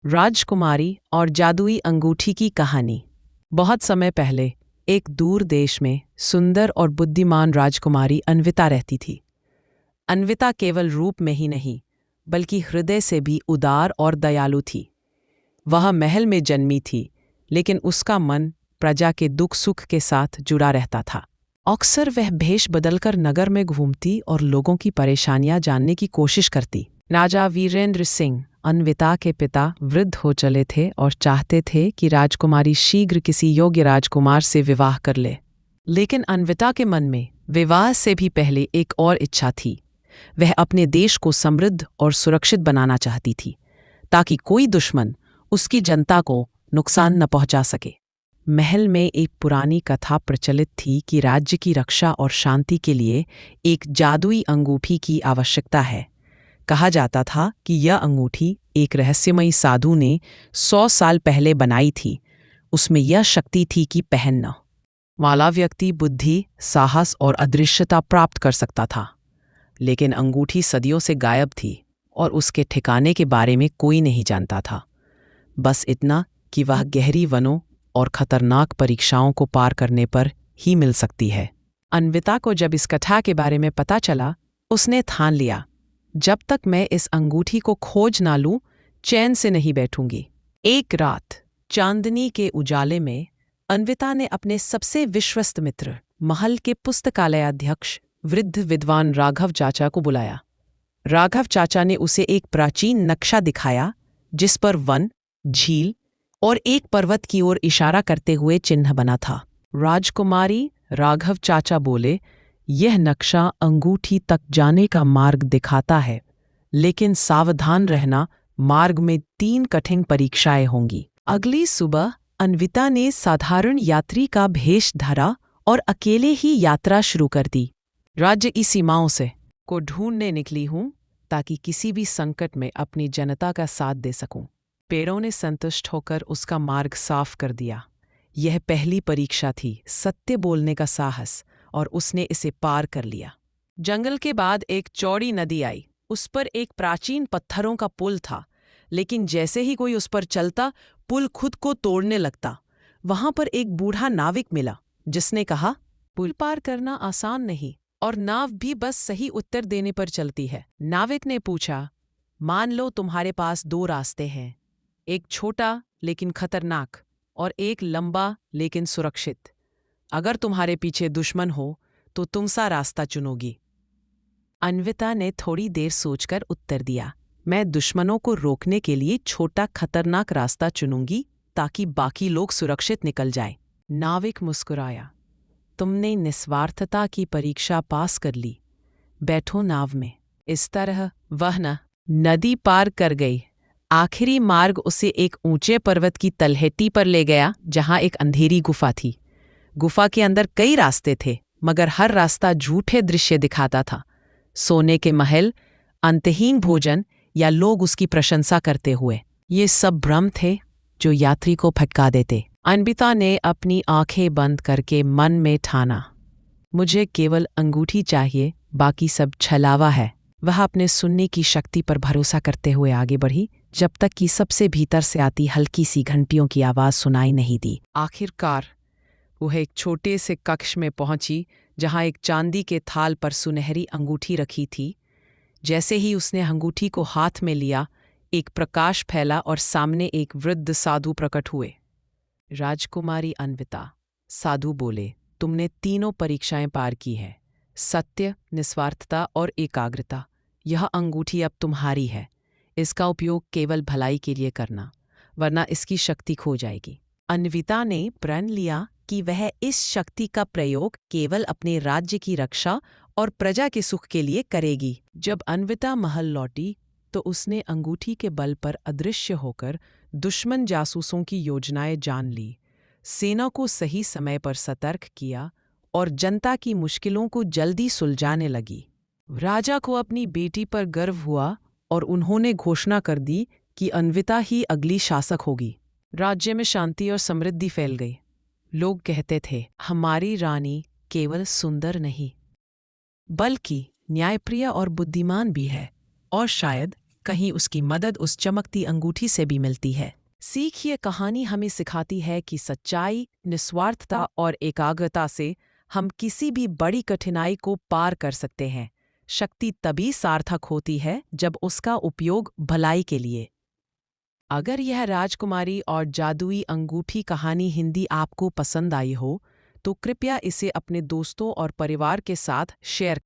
राजकुमारी और जादुई अंगूठी की कहानी। बहुत समय पहले एक दूर देश में सुंदर और बुद्धिमान राजकुमारी अन्विता रहती थी। अन्विता केवल रूप में ही नहीं बल्कि हृदय से भी उदार और दयालु थी। वह महल में जन्मी थी, लेकिन उसका मन प्रजा के दुख सुख के साथ जुड़ा रहता था। अक्सर वह भेष बदलकर नगर में घूमती और लोगों की परेशानियां जानने की कोशिश करती। राजा वीरेंद्र सिंह अन्विता के पिता वृद्ध हो चले थे और चाहते थे कि राजकुमारी शीघ्र किसी योग्य राजकुमार से विवाह कर ले। लेकिन अन्विता के मन में विवाह से भी पहले एक और इच्छा थी। वह अपने देश को समृद्ध और सुरक्षित बनाना चाहती थी, ताकि कोई दुश्मन उसकी जनता को नुकसान न पहुंचा सके। महल में एक पुरानी कथा प्रचलित थी कि राज्य की रक्षा और शांति के लिए एक जादुई अंगूठी की आवश्यकता है। कहा जाता था कि यह अंगूठी एक रहस्यमयी साधु ने 100 साल पहले बनाई थी। उसमें यह शक्ति थी कि पहनना वाला व्यक्ति बुद्धि, साहस और अदृश्यता प्राप्त कर सकता था। लेकिन अंगूठी सदियों से गायब थी और उसके ठिकाने के बारे में कोई नहीं जानता था। बस इतना कि वह गहरी वनों और खतरनाक परीक्षाओं को पार करने पर ही मिल सकती है। अन्विता को जब इस कथा के बारे में पता चला, उसने ठान लिया, जब तक मैं इस अंगूठी को खोज ना लूं, चैन से नहीं बैठूंगी। एक रात चांदनी के उजाले में अन्विता ने अपने सबसे विश्वस्त मित्र, महल के पुस्तकालयाध्यक्ष वृद्ध विद्वान राघव चाचा को बुलाया। राघव चाचा ने उसे एक प्राचीन नक्शा दिखाया, जिस पर वन, झील और एक पर्वत की ओर इशारा करते हुए चिन्ह बना था। राजकुमारी, राघव चाचा बोले, यह नक्शा अंगूठी तक जाने का मार्ग दिखाता है, लेकिन सावधान रहना, मार्ग में 3 कठिन परीक्षाएं होंगी। अगली सुबह अन्विता ने साधारण यात्री का भेष धरा और अकेले ही यात्रा शुरू कर दी। राज्य की सीमाओं से को ढूंढने निकली हूं, ताकि किसी भी संकट में अपनी जनता का साथ दे सकूं। पेड़ों ने संतुष्ट होकर उसका मार्ग साफ कर दिया। यह पहली परीक्षा थी, सत्य बोलने का साहस, और उसने इसे पार कर लिया। जंगल के बाद एक चौड़ी नदी आई। उस पर एक प्राचीन पत्थरों का पुल था, लेकिन जैसे ही कोई उस पर चलता, पुल खुद को तोड़ने लगता। वहां पर एक बूढ़ा नाविक मिला, जिसने कहा, पुल पार करना आसान नहीं, और नाव भी बस सही उत्तर देने पर चलती है। नाविक ने पूछा, मान लो तुम्हारे पास 2 रास्ते हैं, एक छोटा लेकिन खतरनाक और एक लंबा लेकिन सुरक्षित। अगर तुम्हारे पीछे दुश्मन हो तो तुम सा रास्ता चुनोगी। अन्विता ने थोड़ी देर सोचकर उत्तर दिया, मैं दुश्मनों को रोकने के लिए छोटा खतरनाक रास्ता चुनूंगी, ताकि बाकी लोग सुरक्षित निकल जाएं। नाविक मुस्कुराया, तुमने निस्वार्थता की परीक्षा पास कर ली, बैठो नाव में। इस तरह वह नदी पार कर गई। आखिरी मार्ग उसे एक ऊंचे पर्वत की तलहटी पर ले गया, जहां एक अंधेरी गुफा थी। गुफा के अंदर कई रास्ते थे, मगर हर रास्ता झूठे दृश्य दिखाता था। सोने के महल, अंतहीन भोजन या लोग उसकी प्रशंसा करते हुए। ये सब भ्रम थे जो यात्री को भटका देते। अन्विता ने अपनी आंखें बंद करके मन में ठाना, मुझे केवल अंगूठी चाहिए, बाकी सब छलावा है। वह अपने सुनने की शक्ति पर भरोसा करते हुए आगे बढ़ी, जब तक कि सबसे भीतर से आती हल्की सी घंटियों की आवाज़ सुनाई नहीं दी। आखिरकार वह एक छोटे से कक्ष में पहुंची, जहां एक चांदी के थाल पर सुनहरी अंगूठी रखी थी। जैसे ही उसने अंगूठी को हाथ में लिया, एक प्रकाश फैला और सामने एक वृद्ध साधु प्रकट हुए। राजकुमारी अन्विता, साधु बोले, तुमने 3 परीक्षाएं पार की हैं, सत्य, निस्वार्थता और एकाग्रता। यह अंगूठी अब तुम्हारी है। इसका उपयोग केवल भलाई के लिए करना, वरना इसकी शक्ति खो जाएगी। अन्विता ने प्रण लिया कि वह इस शक्ति का प्रयोग केवल अपने राज्य की रक्षा और प्रजा के सुख के लिए करेगी। जब अन्विता महल लौटी, तो उसने अंगूठी के बल पर अदृश्य होकर दुश्मन जासूसों की योजनाएं जान ली, सेना को सही समय पर सतर्क किया और जनता की मुश्किलों को जल्दी सुलझाने लगी। राजा को अपनी बेटी पर गर्व हुआ और उन्होंने घोषणा कर दी कि अन्विता ही अगली शासक होगी। राज्य में शांति और समृद्धि फैल गई। लोग कहते थे, हमारी रानी केवल सुंदर नहीं, बल्कि न्यायप्रिय और बुद्धिमान भी है, और शायद कहीं उसकी मदद उस चमकती अंगूठी से भी मिलती है। सीख ये कहानी हमें सिखाती है कि सच्चाई, निस्वार्थता और एकाग्रता से हम किसी भी बड़ी कठिनाई को पार कर सकते हैं। शक्ति तभी सार्थक होती है जब उसका उपयोग भलाई के लिए। अगर यह राजकुमारी और जादुई अंगूठी कहानी हिंदी आपको पसंद आई हो, तो कृपया इसे अपने दोस्तों और परिवार के साथ शेयर